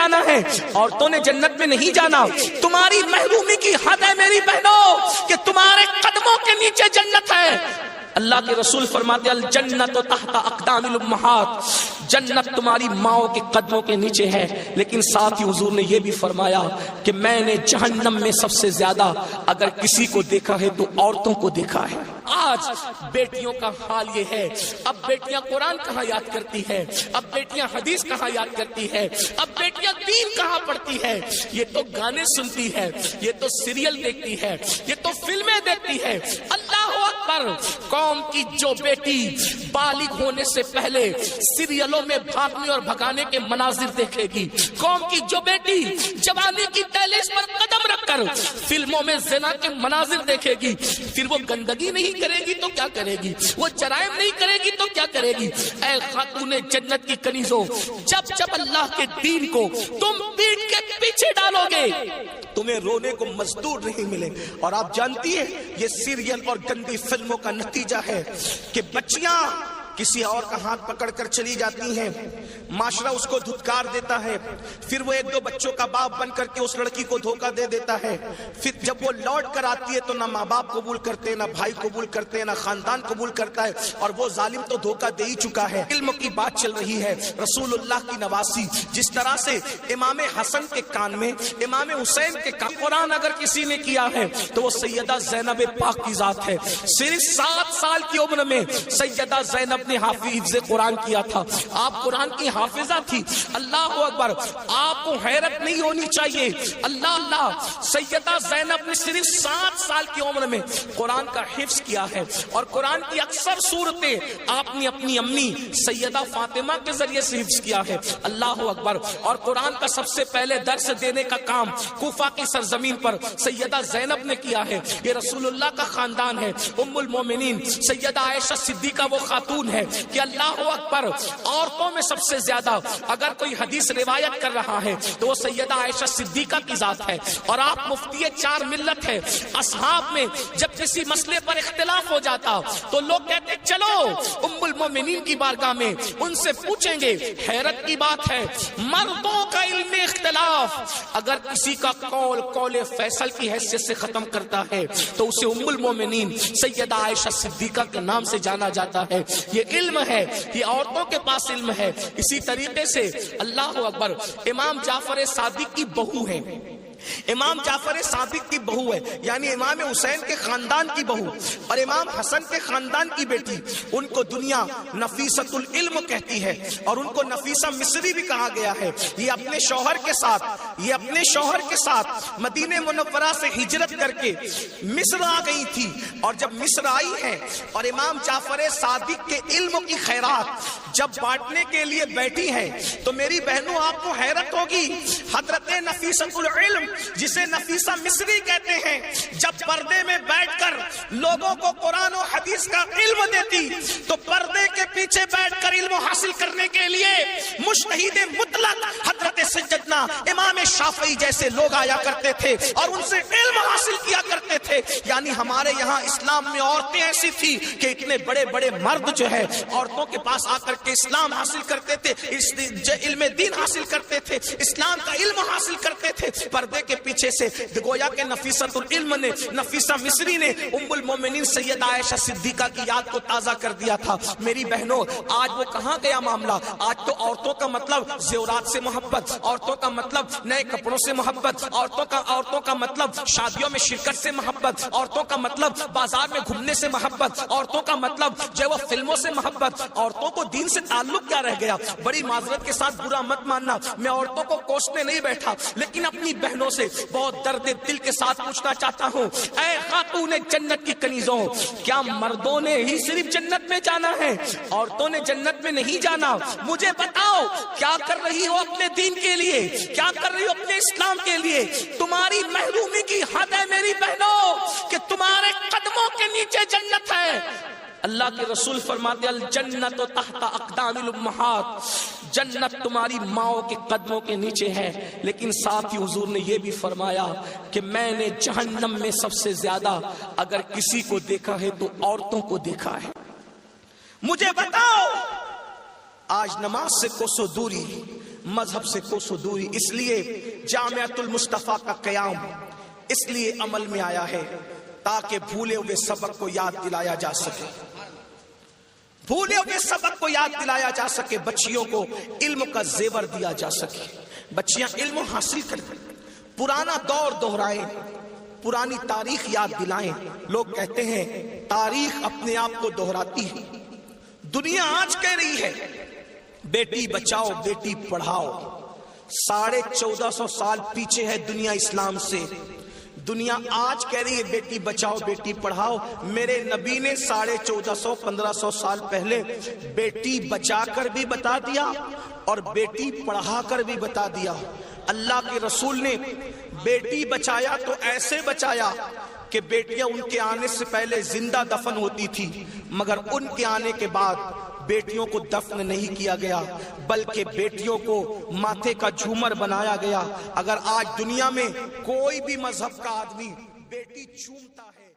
جانا ہے، عورتوں نے جنت میں نہیں جانا. تمہاری محرومی کی حد ہے میری بہنوں کہ تمہارے قدموں کے نیچے جنت ہے. اللہ کے رسول فرماتے الجنت تحت اقدام الامہات، جنت تمہاری ماؤں کے قدموں کے نیچے ہے. لیکن ساتھ ہی حضور نے یہ بھی فرمایا کہ میں نے جہنم میں سب سے زیادہ اگر کسی کو دیکھا ہے تو عورتوں کو دیکھا ہے. آج بیٹیوں کا حال یہ ہے، اب بیٹیاں قرآن کہاں یاد کرتی ہے، اب بیٹیاں حدیث کہاں یاد کرتی ہے، اب بیٹیاں دین کہاں پڑھتی ہے. یہ تو گانے سنتی ہے، یہ تو سیریل دیکھتی ہے، یہ تو فلمیں دیکھتی ہے. اللہ اکبر. قوم کی جو بیٹی بالغ ہونے سے پہلے سیریلوں میں بھاگنے اور بھگانے کے مناظر دیکھے گی، قوم کی جو بیٹی جوانی کی دہلیز پر قدم رکھ کر فلموں میں زنا کے مناظر دیکھے گی، پھر وہ گندگی نہیں کرے گی تو کیا کرے گی، وہ جرائم نہیں کرے گی تو کیا کرے گی. اے خاتون جنت کی کنیزوں، جب جب اللہ کے دین کو تم پیٹ کے پیچھے ڈالو گے تمہیں رونے کو مزدور نہیں ملے. اور آپ جانتی ہیں یہ سیریل اور گندی فلموں کا نتیجہ ہے کہ بچیاں کسی اور کا ہاتھ پکڑ کر چلی جاتی ہیں، معاشرہ اس کو دھتکار دیتا ہے، پھر وہ ایک دو بچوں کا باپ بن کر کے اس لڑکی کو دھوکہ دے دیتا ہے. پھر جب وہ لوٹ کر آتی ہے تو نہ ماں باپ قبول کرتے، نہ بھائی قبول کرتے، نہ خاندان قبول کرتا ہے، اور وہ ظالم تو دھوکہ دے ہی چکا ہے. علم کی بات چل رہی ہے، رسول اللہ کی نواسی. جس طرح سے امام حسن کے کان میں، امام حسین کے کان قرآن اگر کسی نے کیا ہے تو وہ سیدہ زینب پاک کی ذات ہے. صرف 7 سال کی عمر میں سیدہ زینب نے حافظ قرآن کیا تھا. آپ قرآن کی حافظہ تھی. اللہ اکبر. آپ کو حیرت نہیں ہونی چاہیے. اللہ اللہ. سیدہ زینب نے صرف 7 سال کی عمر میں قرآن کا حفظ کیا ہے، اور قرآن کی اکثر صورتیں آپ نے اپنی امی سیدہ فاطمہ کے ذریعے سے حفظ کیا ہے. اللہ اکبر. اور قرآن کا سب سے پہلے درس دینے کا کام کوفہ کی سرزمین پر سیدہ زینب نے کیا ہے. یہ رسول اللہ کا خاندان ہے. ام المومنین سیدہ عائشہ صدیقہ وہ خاتون ہے کہ اللہ اکبر عورتوں میں سب سے زیادہ اگر کوئی حدیث روایت کر رہا ہے تو وہ سیدہ عائشہ صدیقہ کی ذات ہے. اور آپ مفتی 4 ملت ہے. اصحاب میں جب کسی مسئلے پر اختلاف ہو جاتا تو لوگ کہتے چلو ام المومنین کی بارگاہ میں ان سے پوچھیں گے. حیرت کی بات ہے مردوں کا علم اختلاف اگر کسی کا قول فیصل کی حیثیت سے ختم کرتا ہے تو اسے ام المومنین سیدہ عائشہ صدیقہ کے نام سے جانا جاتا ہے. یہ علم ہے، یہ عورتوں کے پاس علم ہے. اسی طریقے سے اللہ اکبر امام جعفر صادق کی بہو ہے. امام جعفر صادق کی بہو ہے، یعنی امام حسین کے خاندان کی بہو اور امام حسن کے خاندان کی بیٹی. ان کو دنیا نفیسۃ العلم کہتی ہے اور ان کو نفیسہ مصری بھی کہا گیا ہے. یہ اپنے شوہر کے ساتھ مدینہ منورہ سے ہجرت کر کے مصر آ گئی تھی. اور جب مصر آئی ہے اور امام جعفر صادق کے علم کی خیرات جب بانٹنے کے لیے بیٹھی ہے تو میری بہنوں آپ کو حیرت ہوگی. حضرت نفیسۃ العلم جسے نفیسہ مصری کہتے ہیں جب پردے میں بیٹھ کر لوگوں کو قرآن و حدیث کا علم دیتی تو پردے کے پیچھے بیٹھ کر علم حاصل کرنے کے لیے مجتہد مطلق حضرت سیدنا امام شافعی جیسے لوگ آیا کرتے تھے اور ان سے علم حاصل کیا کرتے تھے. یعنی ہمارے یہاں اسلام میں عورتیں ایسی تھی کہ اتنے بڑے بڑے مرد جو ہے عورتوں کے پاس آ کر کے اسلام حاصل کرتے تھے، علم دین حاصل کرتے تھے، اسلام کا علم حاصل کرتے تھے. پردے کے پیچھے سے گویا کہ نفیسۃ العلم نے، نفیسہ مصری نے ام المومنین سیدہ عائشہ صدیقہ کی یاد کو تازہ کر دیا تھا. میری بہنوں آج وہ کہاں گیا معاملہ؟ آج تو عورتوں کا مطلب زیورات سے محبت، عورتوں کا مطلب نئے کپڑوں سے محبت، عورتوں کا مطلب شادیوں میں شرکت سے محبت، عورتوں کا مطلب بازار میں گھومنے سے محبت، عورتوں کا مطلب جو وہ فلموں سے محبت. عورتوں کو دین سے تعلق کیا رہ گیا؟ بڑی معذرت کے ساتھ برا مت ماننا، میں عورتوں کو کوسنے نہیں بیٹھا، لیکن اپنی بہنوں سے بہت درد دل کے ساتھ پوچھنا چاہتا ہوں، اے خاتون جنت کی کنیزوں، کیا مردوں نے ہی صرف جنت میں جانا ہے؟ عورتوں نے جنت میں نہیں جانا؟ مجھے بتاؤ کیا کر رہی ہو اپنے دین کے لیے، کیا کر رہی ہو اپنے اسلام کے لیے؟ تمہاری محرومی کی حد ہے میری بہنوں کہ تمہارے قدموں کے نیچے جنت ہے. اللہ کے رسول فرماتے الجنت تحت اقدام الامہات، جنت تمہاری ماؤں کے قدموں کے نیچے ہے. لیکن ساتھ ہی حضور نے یہ بھی فرمایا کہ میں نے جہنم میں سب سے زیادہ اگر کسی کو دیکھا ہے تو عورتوں کو دیکھا ہے. مجھے بتاؤ آج نماز سے کوسوں دوری، مذہب سے کوسوں دوری. اس لیے جامعۃ المصطفیٰ کا قیام اس لیے عمل میں آیا ہے تاکہ بھولے ہوئے سبق کو یاد دلایا جا سکے. بھولے ہوئے سبق کو یاد دلایا جا سکے. بچیوں کو علم کا زیور دیا جا سکے. بچیاں علم حاصل کریں, پرانا دور دہرائیں, پرانی تاریخ یاد دلائیں. لوگ کہتے ہیں تاریخ اپنے آپ کو دہراتی ہے. دنیا آج کہہ رہی ہے بیٹی بچاؤ بیٹی پڑھاؤ. 1450 سال پیچھے ہے دنیا اسلام سے. دنیا آج کہہ رہی ہے بیٹی بچاؤ بیٹی پڑھاؤ. میرے نبی نے 1450-1500 سال پہلے بیٹی بچا کر بھی بتا دیا اور بیٹی پڑھا کر بھی بتا دیا. اللہ کے رسول نے بیٹی بچایا تو ایسے بچایا کہ بیٹیاں ان کے آنے سے پہلے زندہ دفن ہوتی تھی, مگر ان کے آنے کے بعد بیٹیوں کو دفن نہیں کیا گیا بلکہ بیٹیوں کو ماتھے کا جھومر بنایا گیا. اگر آج دنیا میں کوئی بھی مذہب کا آدمی بیٹی چومتا ہے